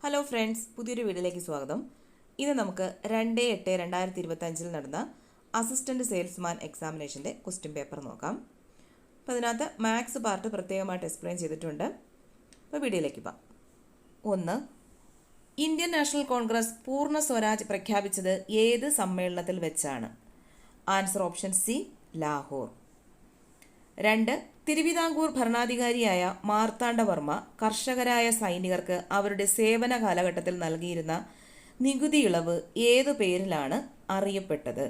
Hello friends, പുതിയൊരു വീഡിയോയിലേക്ക് സ്വാഗതം. ഇന്ന് നമുക്ക് 2/8/2025 നടന്ന അസിസ്റ്റൻറ്റ് സെയിൽസ്മാൻ എക്സാമിനേഷൻ്റെ ക്വസ്റ്റ്യൻ പേപ്പർ നോക്കാം. അപ്പോൾ അതിനകത്ത് മാത്സ് പാർട്ട് പ്രത്യേകമായിട്ട് എക്സ്പ്ലെയിൻ ചെയ്തിട്ടുണ്ട്. അപ്പോൾ വീഡിയോയിലേക്ക് പോകാം. 1. ഇന്ത്യൻ നാഷണൽ കോൺഗ്രസ് പൂർണ്ണ സ്വരാജ് പ്രഖ്യാപിച്ചത് ഏത് സമ്മേളനത്തിൽ വെച്ചാണ്? Answer option C, Lahore. 2. Travancore ഭരണാധികാരിയായ മാർത്താണ്ഡവർമ്മ കർഷകരായ സൈനികർക്ക് അവരുടെ സേവന കാലഘട്ടത്തിൽ നൽകിയിരുന്ന നികുതി ഇളവ് ഏതു പേരിലാണ് അറിയപ്പെട്ടത്?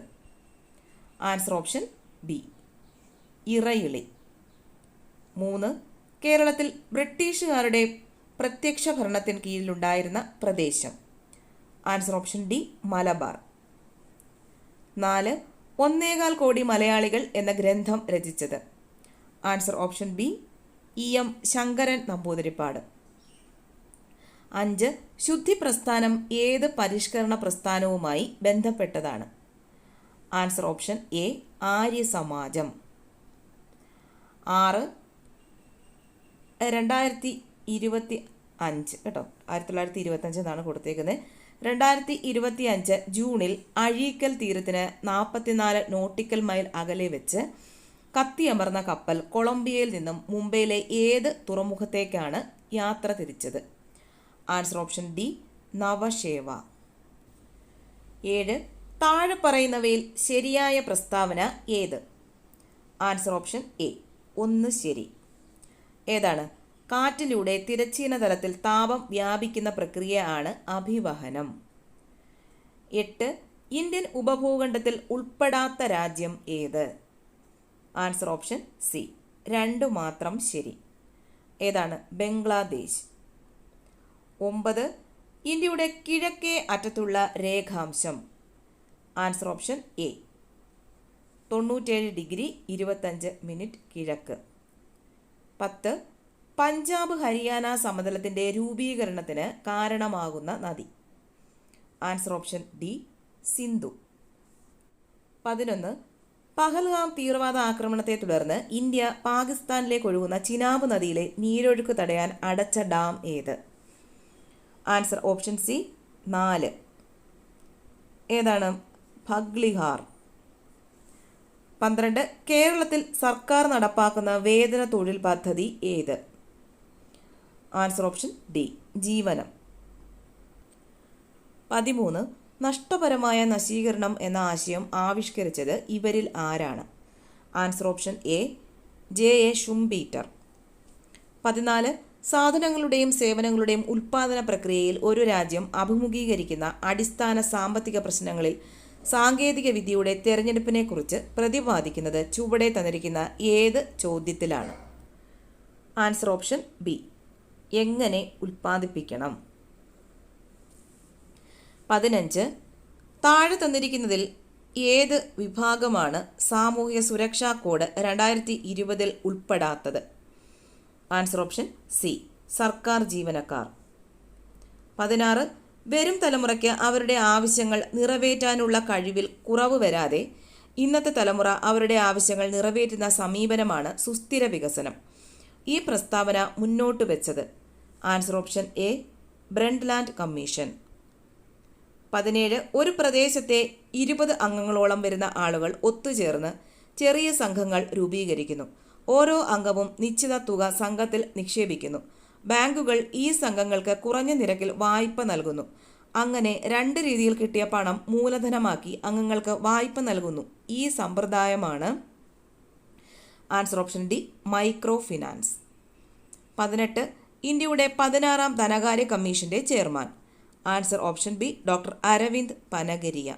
ആൻസർ ഓപ്ഷൻ ബി, ഇറയിളി. 3. കേരളത്തിൽ ബ്രിട്ടീഷുകാരുടെ പ്രത്യക്ഷ ഭരണത്തിന് കീഴിലുണ്ടായിരുന്ന പ്രദേശം? Answer option D, Malabar. 4. 1.25 കോടി മലയാളികൾ എന്ന ഗ്രന്ഥം രചിച്ചത്? Answer option B, M Sankaran Namboodiripad. 5. ശുദ്ധി പ്രസ്ഥാനം ഏത് പരിഷ്കരണ പ്രസ്ഥാനവുമായി ബന്ധപ്പെട്ടതാണ്? Answer option A, Arya Samaj. 6. 2025 കേട്ടോ, 1925 എന്നാണ് കൊടുത്തേക്കുന്നത്. 2025 ജൂണിൽ അഴീക്കൽ തീരത്തിന് 44 നോട്ടിക്കൽ മൈൽ അകലെ വെച്ച് കത്തിയമർന്ന കപ്പൽ കൊളംബിയയിൽ നിന്നും മുംബൈയിലെ ഏത് തുറമുഖത്തേക്കാണ് യാത്ര തിരിച്ചത്? Answer option D, Navasheva. 7. താഴെ പറയുന്നവയിൽ ശരിയായ പ്രസ്താവന ഏത്? ആൻസർ ഓപ്ഷൻ എ, 1 ശരി. ഏതാണ്? കാറ്റിലൂടെ തിരശ്ചീന തലത്തിൽ താപം വ്യാപിക്കുന്ന പ്രക്രിയയാണ് അഭിവഹനം. 8. ഇന്ത്യൻ ഉപഭൂഖണ്ഡത്തിൽ ഉൾപ്പെടാത്ത രാജ്യം ഏത്? ആൻസർ ഓപ്ഷൻ സി, 2 മാത്രം ശരി. ഏതാണ്? ബംഗ്ലാദേശ്. 9. ഇന്ത്യയുടെ കിഴക്കേ അറ്റത്തുള്ള രേഖാംശം? Answer option A, 97 degree 25 minute കിഴക്ക്. 10. പഞ്ചാബ് ഹരിയാന സമതലത്തിൻ്റെ രൂപീകരണത്തിന് കാരണമാകുന്ന നദി? Answer option D, Sindhu. 11. Pahalgam തീവ്രവാദ ആക്രമണത്തെ തുടർന്ന് ഇന്ത്യ പാകിസ്ഥാനിലേക്ക് ഒഴുകുന്ന ചിനാബ് നദിയിലെ നീരൊഴുക്ക് തടയാൻ അടച്ച ഡാം ഏത്? Answer option C, 4. ഏതാണ്? ഭഗ്ലിഹാർ. 12. കേരളത്തിൽ സർക്കാർ നടപ്പാക്കുന്ന വേതന തൊഴിൽ പദ്ധതി ഏത്? Answer option D, Jeevanam. 13. നഷ്ടപരമായ നശീകരണം എന്ന ആശയം ആവിഷ്കരിച്ചത് ഇവരിൽ ആരാണ്? Answer option A, J A Schumpeter. 14. സാധനങ്ങളുടെയും സേവനങ്ങളുടെയും ഉൽപ്പാദന പ്രക്രിയയിൽ ഒരു രാജ്യം അഭിമുഖീകരിക്കുന്ന അടിസ്ഥാന സാമ്പത്തിക പ്രശ്നങ്ങളിൽ സാങ്കേതിക വിദ്യയുടെ തിരഞ്ഞെടുപ്പിനെക്കുറിച്ച് പ്രതിപാദിക്കുന്നത് ചുവടെ തന്നിരിക്കുന്ന ഏത് ചോദ്യത്തിലാണ്? ആൻസർ ഓപ്ഷൻ ബി, എങ്ങനെ ഉൽപ്പാദിപ്പിക്കണം. 15. താഴെ തന്നിരിക്കുന്നതിൽ ഏത് വിഭാഗമാണ് സാമൂഹ്യ സുരക്ഷാ കോഡ് 2020 ഉൾപ്പെടാത്തത്? ആൻസർ ഓപ്ഷൻ സി, സർക്കാർ ജീവനക്കാർ. 16. വരും തലമുറയ്ക്ക് അവരുടെ ആവശ്യങ്ങൾ നിറവേറ്റാനുള്ള കഴിവിൽ കുറവ് വരാതെ ഇന്നത്തെ തലമുറ അവരുടെ ആവശ്യങ്ങൾ നിറവേറ്റുന്ന സമീപനമാണ് സുസ്ഥിര വികസനം. ഈ പ്രസ്താവന മുന്നോട്ട് വെച്ചത്? Answer option A, Brundtland commission. 17. ഒരു പ്രദേശത്തെ 20 അംഗങ്ങളോളം വരുന്ന ആളുകൾ ഒത്തുചേർന്ന് ചെറിയ സംഘങ്ങൾ രൂപീകരിക്കുന്നു. ഓരോ അംഗവും നിശ്ചിത തുക സംഘത്തിൽ നിക്ഷേപിക്കുന്നു. ബാങ്കുകൾ ഈ സംഘങ്ങൾക്ക് കുറഞ്ഞ നിരക്കിൽ വായ്പ നൽകുന്നു. അങ്ങനെ 2 രീതിയിൽ കിട്ടിയ പണം മൂലധനമാക്കി അംഗങ്ങൾക്ക് വായ്പ നൽകുന്നു. ഈ സമ്പ്രദായമാണ്? Answer option D, micro finance. 18. ഇന്ത്യയുടെ 16ാം ധനകാര്യ കമ്മീഷന്റെ chairman? Answer option B, doctor Aravind Panagariya.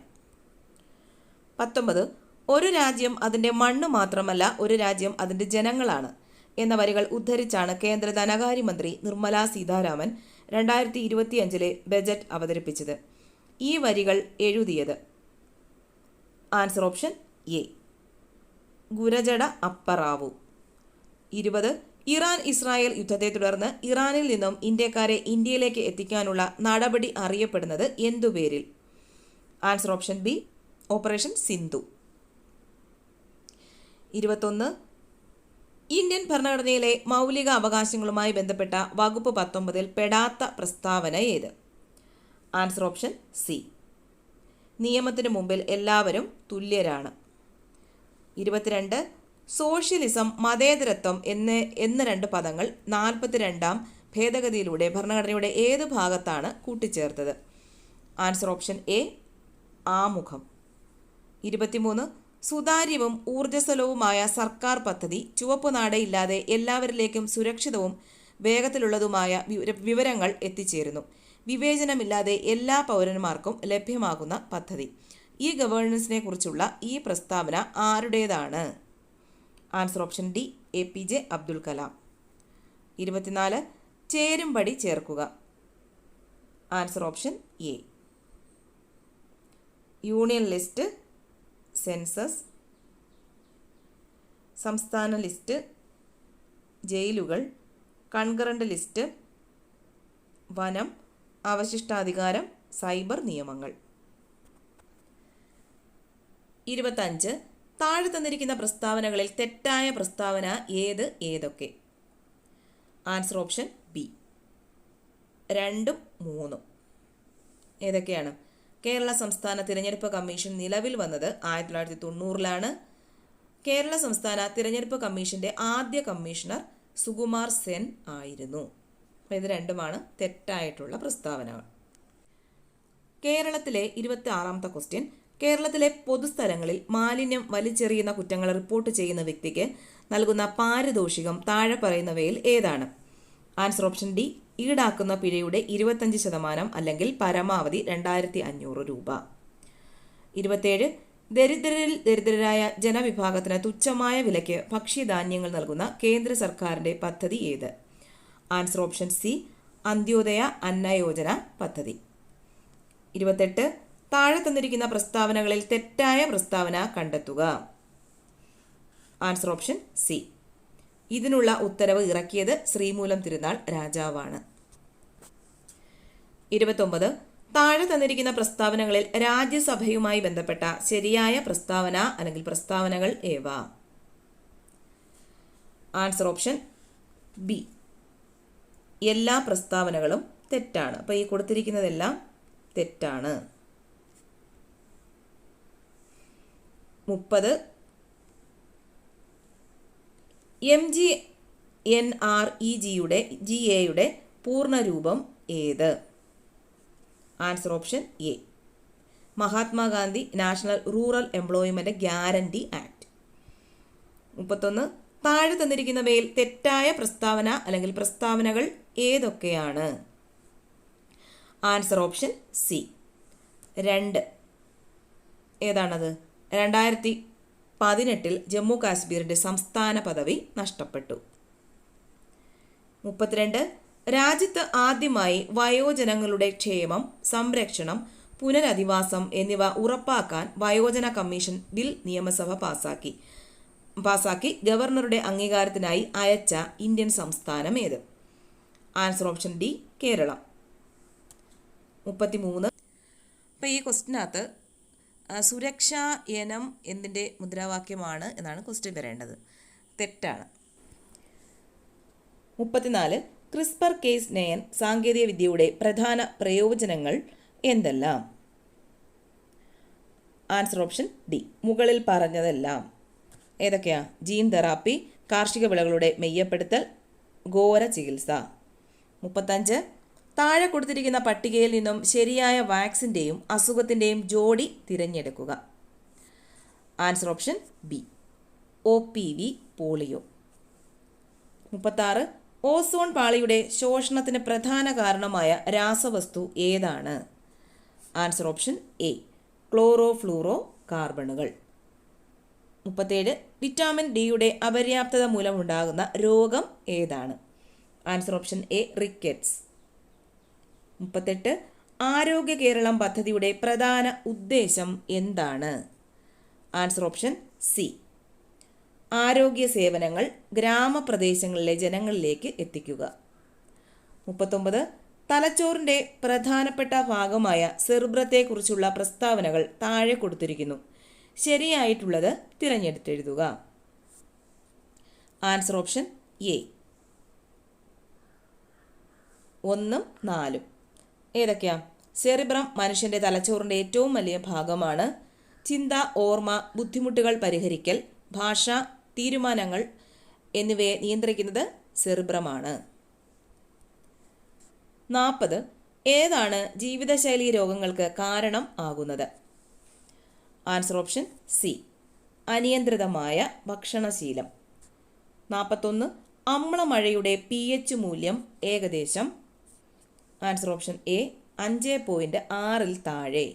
19. ഒരു രാജ്യം അതിൻ്റെ മണ്ണ് മാത്രമല്ല, ഒരു രാജ്യം അതിൻ്റെ ജനങ്ങളാണ് എന്ന വരികൾ ഉദ്ധരിച്ചാണ് കേന്ദ്ര ധനകാര്യമന്ത്രി നിർമ്മല സീതാരാമൻ 2025 ബജറ്റ് അവതരിപ്പിച്ചത്. ഈ വരികൾ എഴുതിയത്? Answer option A, Gurajada Apparao. 20. Iran Israel യുദ്ധത്തെ തുടർന്ന് ഇറാനിൽ നിന്നും ഇന്ത്യക്കാരെ ഇന്ത്യയിലേക്ക് എത്തിക്കാനുള്ള നടപടി അറിയപ്പെടുന്നത് എന്തുപേരിൽ? Answer option B, operation Sindhu. 21. Indian ഭരണഘടനയിലെ മൗലിക അവകാശങ്ങളുമായി ബന്ധപ്പെട്ട വകുപ്പ് 19 പെടാത്ത പ്രസ്താവന ഏത്? Answer option C. നിയമത്തിന് മുമ്പിൽ എല്ലാവരും തുല്യരാണ്. 22. സോഷ്യലിസം, മതേതരത്വം എന്ന രണ്ട് പദങ്ങൾ 42ാം ഭേദഗതിയിലൂടെ ഭരണഘടനയുടെ ഏത് ഭാഗത്താണ് കൂട്ടിച്ചേർത്തത്? ആൻസർ ഓപ്ഷൻ എ, ആമുഖം. 23. സുതാര്യവും ഊർജ്ജസ്വലവുമായ സർക്കാർ പദ്ധതി ചുവപ്പ് നാടയില്ലാതെ എല്ലാവരിലേക്കും സുരക്ഷിതവും വേഗത്തിലുള്ളതുമായ വിവരങ്ങൾ എത്തിച്ചേരുന്നു. വിവേചനമില്ലാതെ എല്ലാ പൗരന്മാർക്കും ലഭ്യമാകുന്ന പദ്ധതി. ഈ ഗവേണൻസിനെ കുറിച്ചുള്ള ഈ പ്രസ്താവന ആരുടേതാണ്? Answer option D, APJ Abdul Kalam. 24. ചേരുംപടി ചേർക്കുക. Answer option A. Union list, census, സംസ്ഥാന ലിസ്റ്റ്, ജയിലുകൾ, കൺകറന്റ് ലിസ്റ്റ്, വനം, അവശിഷ്ടാധികാരം, സൈബർ നിയമങ്ങൾ. 25. താഴെ തന്നിരിക്കുന്ന പ്രസ്താവനകളിൽ തെറ്റായ പ്രസ്താവന ഏതൊക്കെ? ആൻസർ ഓപ്ഷൻ ബി, 2ഉം 3ഉം. ഏതൊക്കെയാണ്? കേരള സംസ്ഥാന തിരഞ്ഞെടുപ്പ് കമ്മീഷൻ നിലവിൽ വന്നത് 1990-ലാണ്. കേരള സംസ്ഥാന തിരഞ്ഞെടുപ്പ് കമ്മീഷന്റെ ആദ്യ കമ്മീഷണർ സുകുമാർ സെൻ ആയിരുന്നു. അപ്പോൾ ഇത് രണ്ടുമാണ് തെറ്റായിട്ടുള്ള പ്രസ്താവനകൾ. കേരളത്തിലെ 26ാമത്തെ ക്വസ്റ്റ്യൻ. കേരളത്തിലെ പൊതുസ്ഥലങ്ങളിൽ മാലിന്യം വലിച്ചെറിയുന്ന കുറ്റങ്ങൾ റിപ്പോർട്ട് ചെയ്യുന്ന വ്യക്തിക്ക് നൽകുന്ന പാരിതോഷികം താഴെ പറയുന്നവയിൽ ഏതാണ്? ആൻസർ ഓപ്ഷൻ ഡി, ഈടാക്കുന്ന പിഴയുടെ 25% അല്ലെങ്കിൽ പരമാവധി 2500 രൂപ. 27. ദരിദ്രരിൽ ദരിദ്രരായ ജനവിഭാഗത്തിന് തുച്ഛമായ വിലയ്ക്ക് ഭക്ഷ്യധാന്യങ്ങൾ നൽകുന്ന കേന്ദ്ര സർക്കാരിന്റെ പദ്ധതി ഏത്? ആൻസർ ഓപ്ഷൻ സി, അന്ത്യോദയ അന്ന യോജന പദ്ധതി. 28. താഴെ തന്നിരിക്കുന്ന പ്രസ്താവനകളിൽ തെറ്റായ പ്രസ്താവന കണ്ടെത്തുക. Answer option C. ഇതിനുള്ള ഉത്തരവ് ഇറക്കിയത് ശ്രീമൂലം തിരുനാൾ രാജാവാണ്. 29. താഴെ തന്നിരിക്കുന്ന പ്രസ്താവനകളിൽ രാജ്യസഭയുമായി ബന്ധപ്പെട്ട ശരിയായ പ്രസ്താവന അല്ലെങ്കിൽ പ്രസ്താവനകൾ ഏവ? ആൻസർ ഓപ്ഷൻ ബി, എല്ലാ പ്രസ്താവനകളും തെറ്റാണ്. അപ്പോൾ ഈ കൊടുത്തിരിക്കുന്നതെല്ലാം തെറ്റാണ്. 30. MGNREGA-യുടെ പൂർണ്ണരൂപം ഏത്? Answer option A, Mahatma Gandhi national rural employment guarantee act. 31. താഴെ തന്നിരിക്കുന്നവയിൽ തെറ്റായ പ്രസ്താവന അല്ലെങ്കിൽ പ്രസ്താവനകൾ ഏതൊക്കെയാണ്? Answer option C, 2. ഏതാണത്? 2018 ജമ്മു കാശ്മീരിന്റെ സംസ്ഥാന പദവി നഷ്ടപ്പെട്ടു. 32. രാജ്യത്ത് ആദ്യമായി വയോജനങ്ങളുടെ ക്ഷേമം, സംരക്ഷണം, പുനരധിവാസം എന്നിവ ഉറപ്പാക്കാൻ വയോജന കമ്മീഷൻ ബിൽ നിയമസഭ പാസാക്കി ഗവർണറുടെ അംഗീകാരത്തിനായി അയച്ച ഇന്ത്യൻ സംസ്ഥാനം ഏത്? Answer option D, Keralam. 33. അപ്പോൾ ഈ ക്വസ്റ്റിനകത്ത് സുരക്ഷാ യനം എന്തിൻ്റെ മുദ്രാവാക്യമാണ് എന്നാണ് ക്വസ്റ്റ്യൻ വരേണ്ടത്. തെറ്റാണ്. 34. ക്രിസ്പർ കേസ് 9 സാങ്കേതിക വിദ്യയുടെ പ്രധാന പ്രയോജനങ്ങൾ എന്തെല്ലാം? ആൻസർ ഓപ്ഷൻ ഡി, മുകളിൽ പറഞ്ഞതെല്ലാം. ഏതൊക്കെയാ? ജീൻ തെറാപ്പി, കാർഷിക വിളകളുടെ മെയ്യപ്പെടുത്തൽ, ഘോര ചികിത്സ. 35. താഴെ കൊടുത്തിരിക്കുന്ന പട്ടികയിൽ നിന്നും ശരിയായ വാക്സിൻ്റെയും അസുഖത്തിൻ്റെയും ജോഡി തിരഞ്ഞെടുക്കുക. Answer option B, OPV polio. 36. Ozone പാളിയുടെ ശോഷണത്തിന് പ്രധാന കാരണമായ രാസവസ്തു ഏതാണ്? ആൻസർ ഓപ്ഷൻ എ, ക്ലോറോഫ്ലൂറോ കാർബണുകൾ. 37. വിറ്റാമിൻ ഡിയുടെ അപര്യാപ്തത മൂലമുണ്ടാകുന്ന രോഗം ഏതാണ്? Answer option A, rickets. 38. ആരോഗ്യ കേരളം പദ്ധതിയുടെ പ്രധാന ഉദ്ദേശം എന്താണ്? ആൻസർ ഓപ്ഷൻ സി, ആരോഗ്യ സേവനങ്ങൾ ഗ്രാമപ്രദേശങ്ങളിലെ ജനങ്ങളിലേക്ക് എത്തിക്കുക. 39. തലച്ചോറിൻ്റെ പ്രധാനപ്പെട്ട ഭാഗമായ സെറിബ്രത്തെക്കുറിച്ചുള്ള പ്രസ്താവനകൾ താഴെ കൊടുത്തിരിക്കുന്നു. ശരിയായിട്ടുള്ളത് തിരഞ്ഞെടുത്തെഴുതുക. ആൻസർ ഓപ്ഷൻ എ, 1ഉം 4ഉം. ഏതൊക്കെയാ? സെറിബ്രം മനുഷ്യൻ്റെ തലച്ചോറിൻ്റെ ഏറ്റവും വലിയ ഭാഗമാണ്. ചിന്ത, ഓർമ്മ, ബുദ്ധിമുട്ടുകൾ പരിഹരിക്കൽ, ഭാഷ, തീരുമാനങ്ങൾ എന്നിവയെ നിയന്ത്രിക്കുന്നത് സെറിബ്രമാണ്. 40. ഏതാണ് ജീവിതശൈലി രോഗങ്ങൾക്ക് കാരണം ആകുന്നത്? ആൻസർ ഓപ്ഷൻ സി, അനിയന്ത്രിതമായ ഭക്ഷണശീലം. 41. അമ്ലമഴയുടെ pH മൂല്യം ഏകദേശം? ആൻസർ ഓപ്ഷൻ എ, 5.6 താഴെ.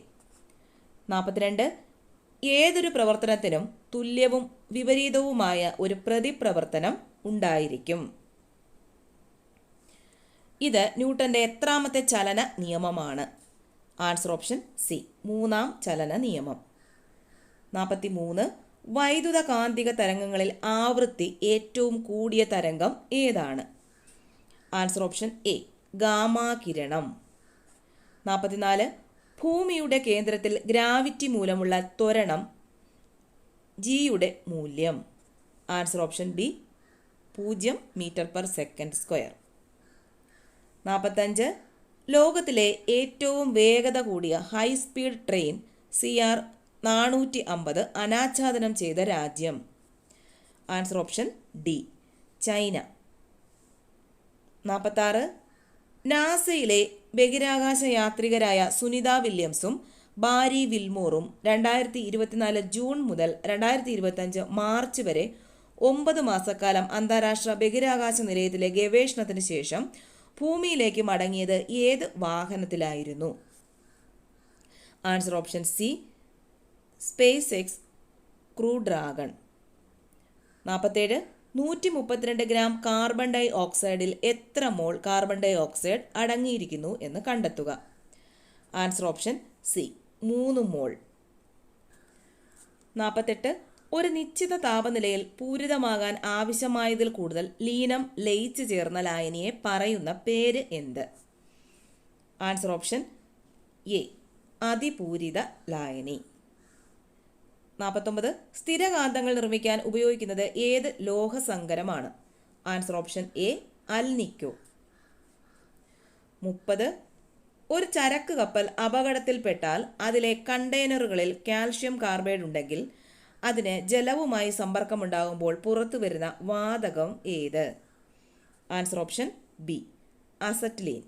42. ഏതൊരു പ്രവർത്തനത്തിനും തുല്യവും വിപരീതവുമായ ഒരു പ്രതിപ്രവർത്തനം ഉണ്ടായിരിക്കും? ഇത് ന്യൂട്ടന്റെ എത്രാമത്തെ ചലന നിയമമാണ്? ആൻസർ ഓപ്ഷൻ സി, 3-ാം ചലന നിയമം. 43. വൈദ്യുത കാന്തിക തരംഗങ്ങളിൽ ആവൃത്തി ഏറ്റവും കൂടിയ തരംഗം ഏതാണ്? ആൻസർ ഓപ്ഷൻ എ, ഗാമാ കിരണം. 44. ഭൂമിയുടെ കേന്ദ്രത്തിൽ ഗ്രാവിറ്റി മൂലമുള്ള ത്വരണം ജിയുടെ മൂല്യം? Answer option B, 0 m/s². 45. ലോകത്തിലെ ഏറ്റവും വേഗത കൂടിയ ഹൈസ്പീഡ് ട്രെയിൻ CR 450 അനാച്ഛാദനം ചെയ്ത രാജ്യം? Answer option D, China. 46. നാസയിലെ ബഹിരാകാശ യാത്രികരായ സുനിത വില്യംസും ബാരി വിൽമോറും 2024 ജൂൺ മുതൽ 2025 മാർച്ച് വരെ 9 മാസക്കാലം അന്താരാഷ്ട്ര ബഹിരാകാശ നിലയത്തിലെ ഗവേഷണത്തിന് ശേഷം ഭൂമിയിലേക്ക് മടങ്ങിയത് ഏത് വാഹനത്തിലായിരുന്നു? Answer option C, space X crew dragon. 47. 132 gram carbon di ഓക്സൈഡിൽ എത്ര മോൾ കാർബൺ ഡൈ ഓക്സൈഡ് അടങ്ങിയിരിക്കുന്നു എന്ന് കണ്ടെത്തുക? Answer option C, 3 mole. 48. ഒരു നിശ്ചിത താപനിലയിൽ പൂരിതമാകാൻ ആവശ്യമായതിൽ കൂടുതൽ ലീനം ലയിച്ചു ചേർന്ന ലായനിയെ പറയുന്ന പേര് എന്ത്? ആൻസർ ഓപ്ഷൻ എ, അതിപൂരിത ലായനി. 49. സ്ഥിരകാന്തങ്ങൾ നിർമ്മിക്കാൻ ഉപയോഗിക്കുന്നത് ഏത് ലോഹസങ്കരമാണ്? Answer option A, alnico. 30. ഒരു ചരക്ക് കപ്പൽ അപകടത്തിൽപ്പെട്ടാൽ അതിലെ കണ്ടെയ്നറുകളിൽ കാൽഷ്യം കാർബൈഡ് ഉണ്ടെങ്കിൽ അതിന് ജലവുമായി സമ്പർക്കമുണ്ടാകുമ്പോൾ പുറത്തു വരുന്ന വാതകം ഏത്? Answer option B, acetylene.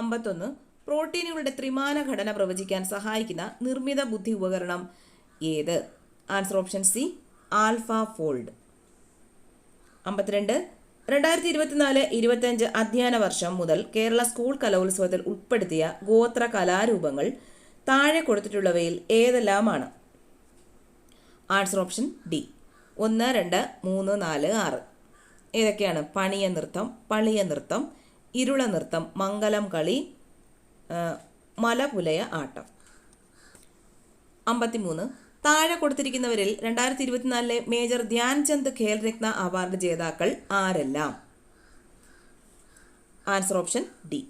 51. പ്രോട്ടീനുകളുടെ ത്രിമാന ഘടന പ്രവചിക്കാൻ സഹായിക്കുന്ന നിർമ്മിത ബുദ്ധി ഉപകരണം ഏത്? Answer option C, alpha fold. 52. 2024-25 അധ്യയന വർഷം മുതൽ കേരള സ്കൂൾ കലോത്സവത്തിൽ ഉൾപ്പെടുത്തിയ ഗോത്ര കലാരൂപങ്ങൾ താഴെ കൊടുത്തിട്ടുള്ളവയിൽ ഏതെല്ലാമാണ്? Answer option D, 1, 2, 3, 4, 6. ഏതൊക്കെയാണ്? പണിയ നൃത്തം, പളിയ നൃത്തം, ഇരുള നൃത്തം, മംഗലം കളി, മലപുലയ ആട്ടം. 53. താഴെ കൊടുത്തിരിക്കുന്നവരിൽ 2024 മേജർ ധ്യാൻചന്ദ് ഖേൽരത്ന അവാർഡ് ജേതാക്കൾ ആരെല്ലാം? Answer option D,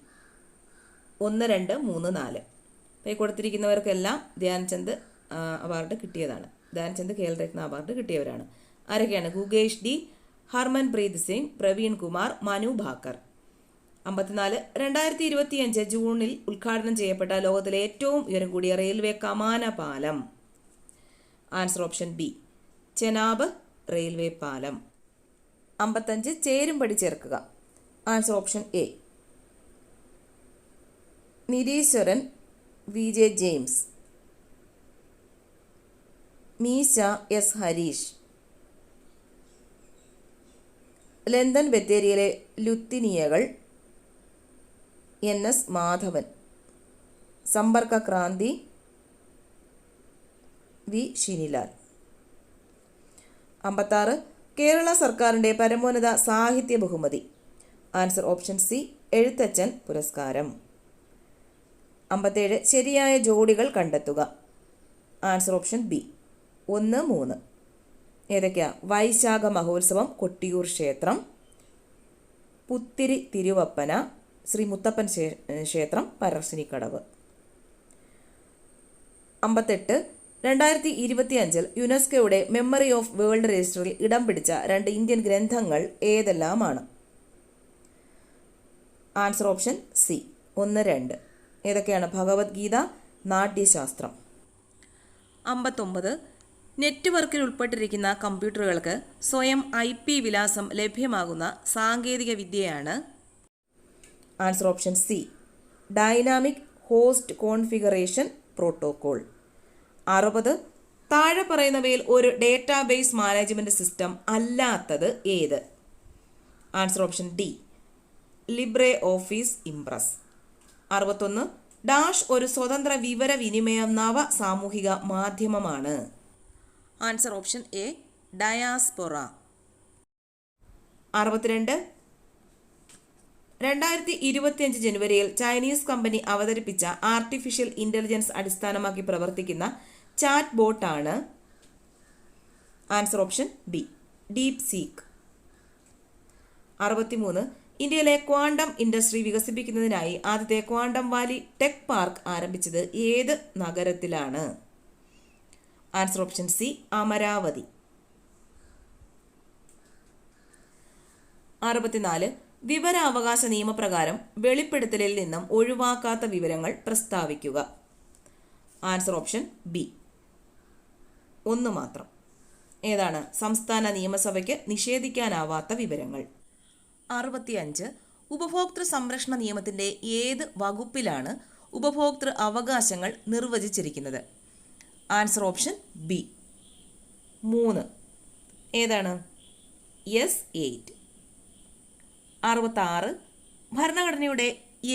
1, 2, 3, 4. അപ്പോൾ ഈ കൊടുത്തിരിക്കുന്നവർക്കെല്ലാം ധ്യാൻചന്ദ് അവാർഡ് കിട്ടിയതാണ്. ധ്യാൻചന്ദ് ഖേൽരത്ന അവാർഡ് കിട്ടിയവരാണ്. ആരൊക്കെയാണ്? ഗുകേഷ് ഡി, ഹർമൻപ്രീത് സിംഗ്, പ്രവീൺ കുമാർ, മനു ഭാക്കർ. 54. 2025 ജൂണിൽ ഉദ്ഘാടനം ചെയ്യപ്പെട്ട ലോകത്തിലെ ഏറ്റവും ഉയരം കൂടിയ റെയിൽവേ കമാന പാലം? Answer option B, Chenab railway പാലം. 55. ചേരുംപടി ചേർക്കുക. ആൻസർ ഓപ്ഷൻ എ, നിരീശ്വരൻ VJ James, Meesha S Harish, London ബത്തേരിയിലെ ലുത്തിനിയകൾ NS മാധവൻ, സമ്പർക്ക ക്രാന്തി വി ഷിനിലാൽ. 56. കേരള സർക്കാരിൻ്റെ പരമോന്നത സാഹിത്യ ബഹുമതി? ആൻസർ ഓപ്ഷൻ സി, എഴുത്തച്ഛൻ പുരസ്കാരം. 57. ശരിയായ ജോഡികൾ കണ്ടെത്തുക. Answer option B, 1, 3. ഏതൊക്കെയാ? വൈശാഖ മഹോത്സവം, കൊട്ടിയൂർ ക്ഷേത്രം, പുത്തിരി തിരുവപ്പന, ശ്രീ മുത്തപ്പൻ ക്ഷേത്രം, പറശ്ശിനിക്കടവ്. 58. 2025 യുനെസ്കോയുടെ മെമ്മറി ഓഫ് വേൾഡ് രജിസ്റ്ററിൽ ഇടം പിടിച്ച 2 ഇന്ത്യൻ ഗ്രന്ഥങ്ങൾ ഏതെല്ലാമാണ്? Answer option C, 1, 2. ഏതൊക്കെയാണ്? ഭഗവത്ഗീത, നാട്യശാസ്ത്രം. 59. നെറ്റ്വർക്കിൽ ഉൾപ്പെട്ടിരിക്കുന്ന കമ്പ്യൂട്ടറുകൾക്ക് സ്വയം IP വിലാസം ലഭ്യമാകുന്ന സാങ്കേതിക വിദ്യയാണ് answer option C, dynamic host configuration protocol. 60. താഴെ പറയുന്നവയിൽ ഒരു ഡേറ്റാബേസ് മാനേജ്മെന്റ് സിസ്റ്റം അല്ലാത്തത് ഏത്? Answer option D, Libre office Impress. 61. Dash ഒരു സ്വതന്ത്ര വിവര വിനിമയം നവ സാമൂഹിക മാധ്യമമാണ്. Answer option A, diaspora. 62. 2025 ജനുവരിയിൽ ചൈനീസ് കമ്പനി അവതരിപ്പിച്ച ആർട്ടിഫിഷ്യൽ ഇന്റലിജൻസ് അടിസ്ഥാനമാക്കി പ്രവർത്തിക്കുന്ന ചാറ്റ് ബോട്ടാണ്. Answer option B, deep seek. 63. ഇന്ത്യയിലെ ക്വാണ്ടം ഇൻഡസ്ട്രി വികസിപ്പിക്കുന്നതിനായി ആദ്യത്തെ ക്വാണ്ടം വാലി ടെക് പാർക്ക് ആരംഭിച്ചത് ഏത് നഗരത്തിലാണ്? Answer option C, Amaravati. 64. വിവരാവകാശ നിയമപ്രകാരം വെളിപ്പെടുത്തലിൽ നിന്നും ഒഴിവാക്കാത്ത വിവരങ്ങൾ പ്രസ്താവിക്കുക. ആൻസർ ഓപ്ഷൻ ബി, 1 മാത്രം. ഏതാണ്? സംസ്ഥാന നിയമസഭയ്ക്ക് നിഷേധിക്കാനാവാത്ത വിവരങ്ങൾ. 65. ഉപഭോക്തൃ സംരക്ഷണ നിയമത്തിൻ്റെ ഏത് വകുപ്പിലാണ് ഉപഭോക്തൃ അവകാശങ്ങൾ നിർവചിച്ചിരിക്കുന്നത്? Answer option B, 3. ഏതാണ്? യെസ് 8. 66. ഭരണഘടനയുടെ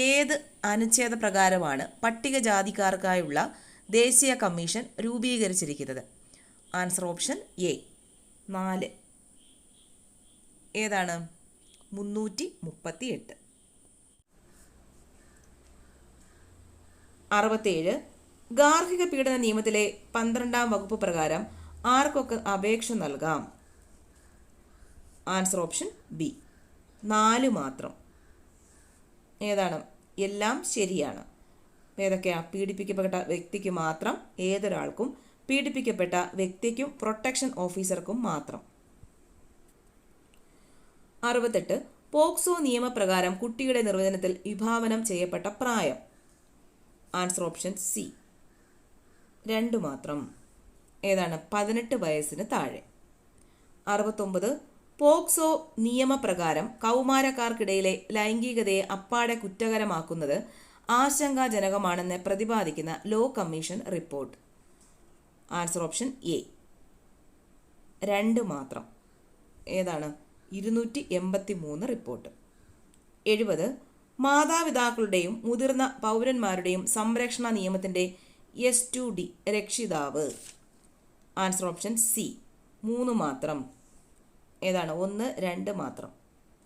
ഏത് അനുച്ഛേദ പ്രകാരമാണ് പട്ടികജാതിക്കാർക്കായുള്ള ദേശീയ കമ്മീഷൻ രൂപീകരിച്ചിരിക്കുന്നത്? Answer option A, 4. ഏതാണ്? 338. 67. ഗാർഹിക പീഡന നിയമത്തിലെ 12-ാം വകുപ്പ് പ്രകാരം ആർക്കൊക്കെ അപേക്ഷ നൽകാം? ആൻസർ ഓപ്ഷൻ ബി, 4 മാത്രം. ഏതാണ്? എല്ലാം ശരിയാണ്. ഏതൊക്കെയാ? പീഡിപ്പിക്കപ്പെട്ട വ്യക്തിക്ക് മാത്രം, ഏതൊരാൾക്കും, പീഡിപ്പിക്കപ്പെട്ട വ്യക്തിക്കും പ്രൊട്ടക്ഷൻ ഓഫീസർക്കും മാത്രം. 68. പോക്സോ നിയമപ്രകാരം കുട്ടിയുടെ നിർവചനത്തിൽ വിഭാവനം ചെയ്യപ്പെട്ട പ്രായം? ആൻസർ ഓപ്ഷൻ സി, 2 മാത്രം. ഏതാണ്? 18 വയസ്സിന് താഴെ. 69. പോക്സോ നിയമപ്രകാരം കൗമാരക്കാർക്കിടയിലെ ലൈംഗികതയെ അപ്പാടെ കുറ്റകരമാക്കുന്നത് ആശങ്കാജനകമാണെന്ന് പ്രതിപാദിക്കുന്ന law commission report? Answer option A, 2 മാത്രം. ഏതാണ്? 283 റിപ്പോർട്ട്. 70. മാതാപിതാക്കളുടെയും മുതിർന്ന പൗരന്മാരുടെയും സംരക്ഷണ നിയമത്തിൻ്റെ S2D രക്ഷിതാവ്? ആൻസർ ഓപ്ഷൻ സി, 3 മാത്രം. ഏതാണ്? 1, 2 മാത്രം.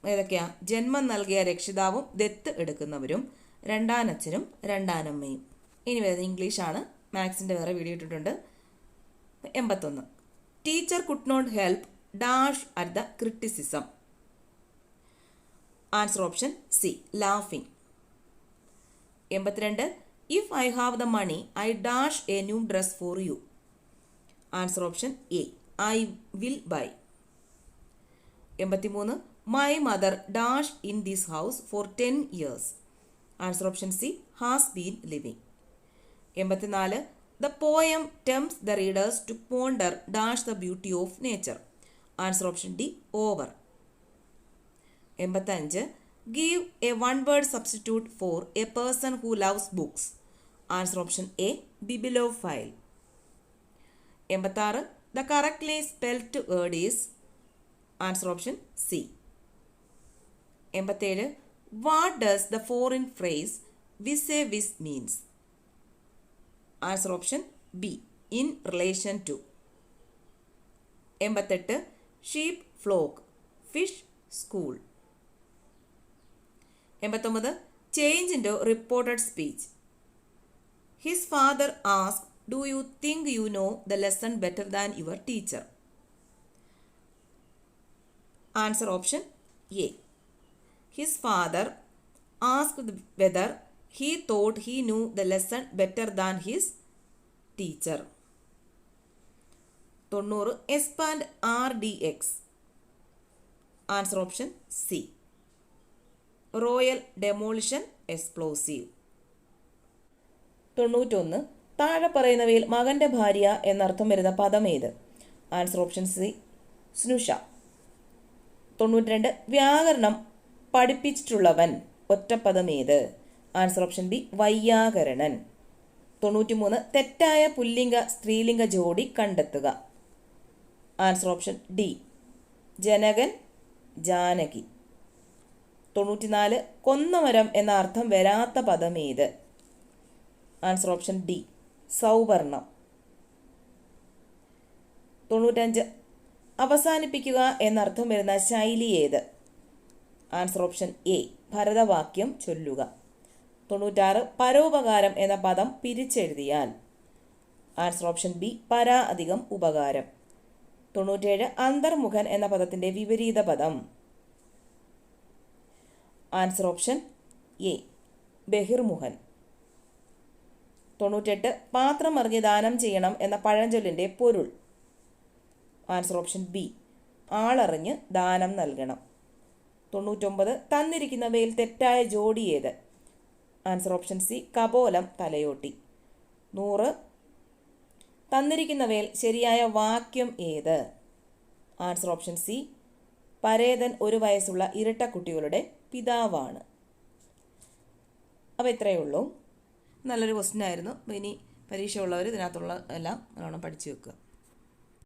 ഏതൊക്കെയാ? ജന്മം നൽകിയ രക്ഷിതാവും ദത്ത് എടുക്കുന്നവരും രണ്ടാനച്ഛനും രണ്ടാനമ്മയും. ഇനി വരുന്നത് ഇംഗ്ലീഷാണ്. മാത്സിൻ്റെ വേറെ വീഡിയോ ഇട്ടിട്ടുണ്ട്. 81. Teacher could not help dash at the criticism? Answer option C, laughing. 82. If I have the money I dash a new dress for you? Answer option A, I will buy. 83. My mother dash in this house for 10 years? Answer option C, has been living. 84. The poem tempts the readers to ponder dash the beauty of nature? Answer option D, over. 85. Give A one-word substitute for a person who loves books? Answer option A, bibliophile. 86. The correctly spelled word is? Answer option C. 87. What does the foreign phrase vis a vis means? Answer option B, in relation to. 88. Sheep flock, fish school. 89. Change into reported speech. His father asked, do you think you know the lesson better than your teacher? Answer option A, his father asked whether he thought he knew the lesson better than his teacher. 90. expand RDX? Answer option C, royal demolition explosive. 91. താഴെ പറയുന്നവയിൽ മകൻ്റെ ഭാര്യ എന്നർത്ഥം വരുന്ന പദം ഏത്? Answer option C സ്നുഷ. 92. വ്യാകരണം പഠിപ്പിച്ചിട്ടുള്ളവൻ ഒറ്റപ്പദം ഏത്? ആൻസർ ഓപ്ഷൻ ബി വൈയാകരണൻ. 93. തെറ്റായ പുല്ലിംഗ സ്ത്രീലിംഗ ജോഡി കണ്ടെത്തുക. ആൻസർ ഓപ്ഷൻ ഡി ജനകൻ ജാനകി. 94. കൊന്നമരം എന്ന അർത്ഥം വരാത്ത പദം ഏത്? ആൻസർ ഓപ്ഷൻ ഡി സൗവർണം. 95. അവസാനിപ്പിക്കുക എന്നർത്ഥം വരുന്ന ശൈലി ഏത്? ആൻസർ ഓപ്ഷൻ എ ഭരതവാക്യം ചൊല്ലുക. 96. പരോപകാരം എന്ന പദം പിരിച്ചെഴുതിയാൽ? ആൻസർ ഓപ്ഷൻ ബി പരാ അധികം ഉപകാരം. 97. അന്തർമുഖൻ എന്ന പദത്തിൻ്റെ വിപരീത പദം? ആൻസർ ഓപ്ഷൻ എ ബഹിർമുഖൻ. 98. പാത്രം അറിഞ്ഞ് ദാനം ചെയ്യണം എന്ന പഴഞ്ചൊല്ലിൻ്റെ പൊരുൾ? ആൻസർ ഓപ്ഷൻ ബി ആളറിഞ്ഞ് ദാനം നൽകണം. 99. തന്നിരിക്കുന്നവയിൽ തെറ്റായ ജോഡി ഏത്? ആൻസർ ഓപ്ഷൻ സി കപോലം തലയോട്ടി. 100. തന്നിരിക്കുന്നവയിൽ ശരിയായ വാക്യം ഏത്? ആൻസർ ഓപ്ഷൻ സി പരേതൻ 1 വയസ്സുള്ള ഇരട്ടക്കുട്ടികളുടെ പിതാവാണ്. അപ്പോൾ ഇത്രയേ ഉള്ളൂ. നല്ലൊരു ക്വസ്റ്റ്യൻ ആയിരുന്നു. ഇനി പരീക്ഷ ഉള്ളവർ ഇതിനകത്തുള്ള എല്ലാം നല്ലോണം പഠിച്ചു വെക്കുക.